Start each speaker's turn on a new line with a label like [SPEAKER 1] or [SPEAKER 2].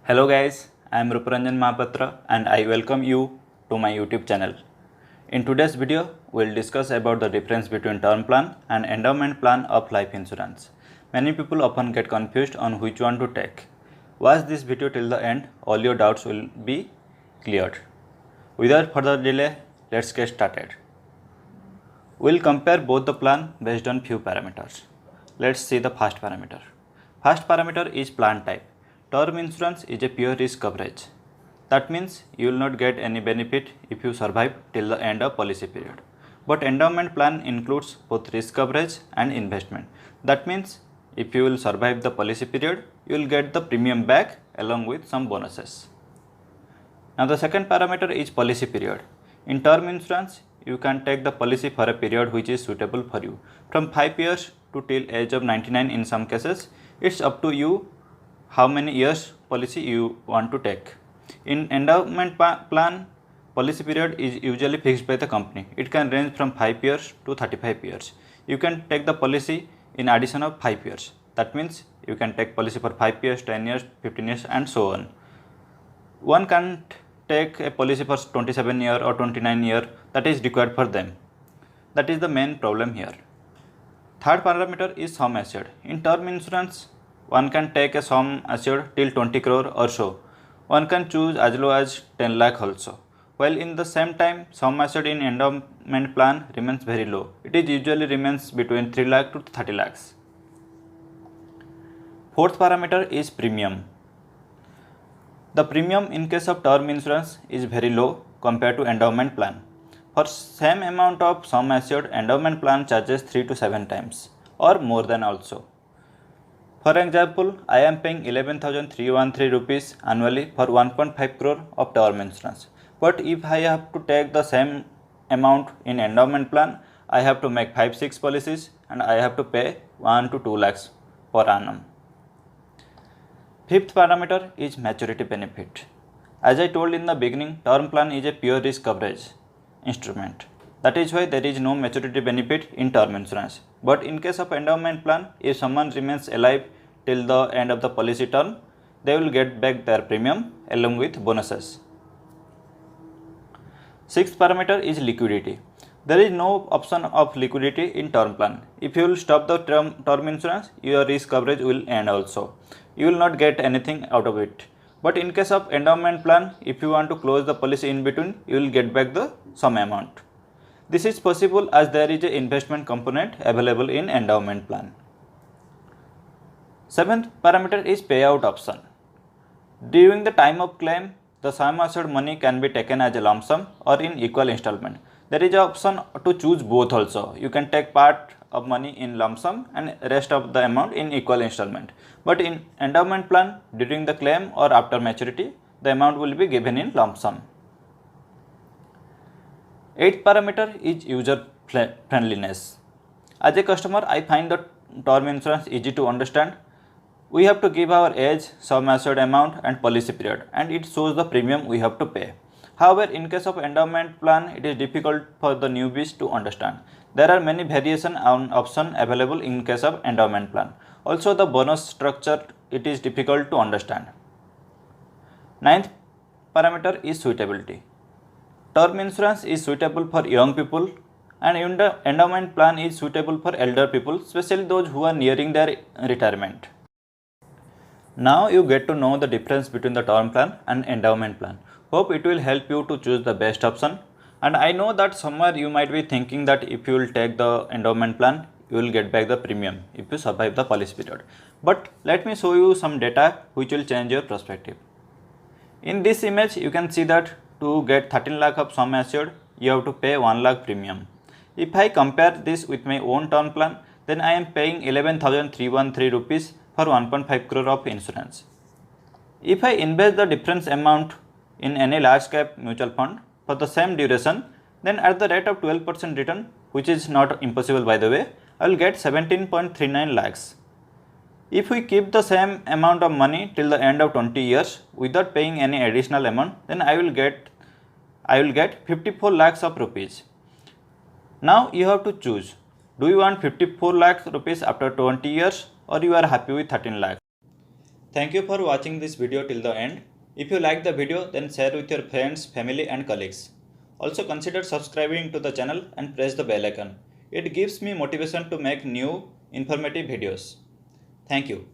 [SPEAKER 1] Hello guys, I am Ruparanjan Mahapatra and I welcome you to my YouTube channel. In today's video, we will discuss about the difference between term plan and endowment plan of life insurance. Many people often get confused on which one to take. Watch this video till the end, all your doubts will be cleared. Without further delay, let's get started. We will compare both the plan based on few parameters. Let's see the first parameter. First parameter is plan type. Term insurance is a pure risk coverage. That means you will not get any benefit if you survive till the end of policy period. But endowment plan includes both risk coverage and investment. That means if you will survive the policy period, you will get the premium back along with some bonuses. Now the second parameter is policy period. In term insurance, you can take the policy for a period which is suitable for you. From 5 years to till age of 99 in some cases, it's up to you how many years policy you want to take. In endowment plan, policy period is usually fixed by the company. It can range from 5 years to 35 years. You can take the policy in addition of 5 years. That means you can take policy for 5 years, 10 years, 15 years and so on. One can't take a policy for 27 year or 29 year that is required for them. That is the main problem here. Third parameter is sum assured. In term insurance, one can take a sum assured till 20 crore or so. One can choose as low as 10 lakh also. While in the same time, sum assured in endowment plan remains very low. It is usually remains between 3 lakh to 30 lakhs. Fourth parameter is premium. The premium in case of term insurance is very low compared to endowment plan. For same amount of sum assured, endowment plan charges 3 to 7 times or more than also. For example, I am paying 11,313 rupees annually for 1.5 crore of term insurance. But if I have to take the same amount in endowment plan, I have to make 5-6 policies and I have to pay 1 to 2 lakhs per annum. Fifth parameter is maturity benefit. As I told in the beginning, term plan is a pure risk coverage instrument. That is why there is no maturity benefit in term insurance. But in case of endowment plan, if someone remains alive till the end of the policy term, they will get back their premium along with bonuses. Sixth parameter is liquidity. There is no option of liquidity in term plan. If you will stop the term insurance, your risk coverage will end also. You will not get anything out of it. But in case of endowment plan, if you want to close the policy in between, you will get back the some amount. This is possible as there is an investment component available in endowment plan. Seventh parameter is payout option. During the time of claim, the sum assured money can be taken as a lump sum or in equal installment. There is an option to choose both also. You can take part of money in lump sum and rest of the amount in equal installment. But in endowment plan, during the claim or after maturity, the amount will be given in lump sum. Eighth parameter is user friendliness. As a customer, I find the term insurance easy to understand. We have to give our age, sum assured amount and policy period, and it shows the premium we have to pay. However, in case of endowment plan, it is difficult for the newbies to understand. There are many variation on option available in case of endowment plan. Also, the bonus structure, it is difficult to understand. Ninth parameter is suitability. Term insurance is suitable for young people and endowment plan is suitable for elder people, especially those who are nearing their retirement. Now you get to know the difference between the term plan and endowment plan. Hope it will help you to choose the best option. And I know that somewhere you might be thinking that if you will take the endowment plan, you will get back the premium if you survive the policy period. But let me show you some data which will change your perspective. In this image, you can see that to get 13 lakh of sum assured, you have to pay 1 lakh premium. If I compare this with my own term plan, then I am paying 11,313 rupees for 1.5 crore of insurance. If I invest the difference amount in any large cap mutual fund for the same duration, then at the rate of 12% return, which is not impossible by the way, I will get 17.39 lakhs. If we keep the same amount of money till the end of 20 years without paying any additional amount, then I will get 54 lakhs of rupees. Now you have to choose. Do you want 54 lakhs rupees after 20 years or you are happy with 13 lakhs? Thank you for watching this video till the end. If you like the video, then share with your friends, family and colleagues. Also consider subscribing to the channel and press the bell icon. It gives me motivation to make new informative videos. Thank you.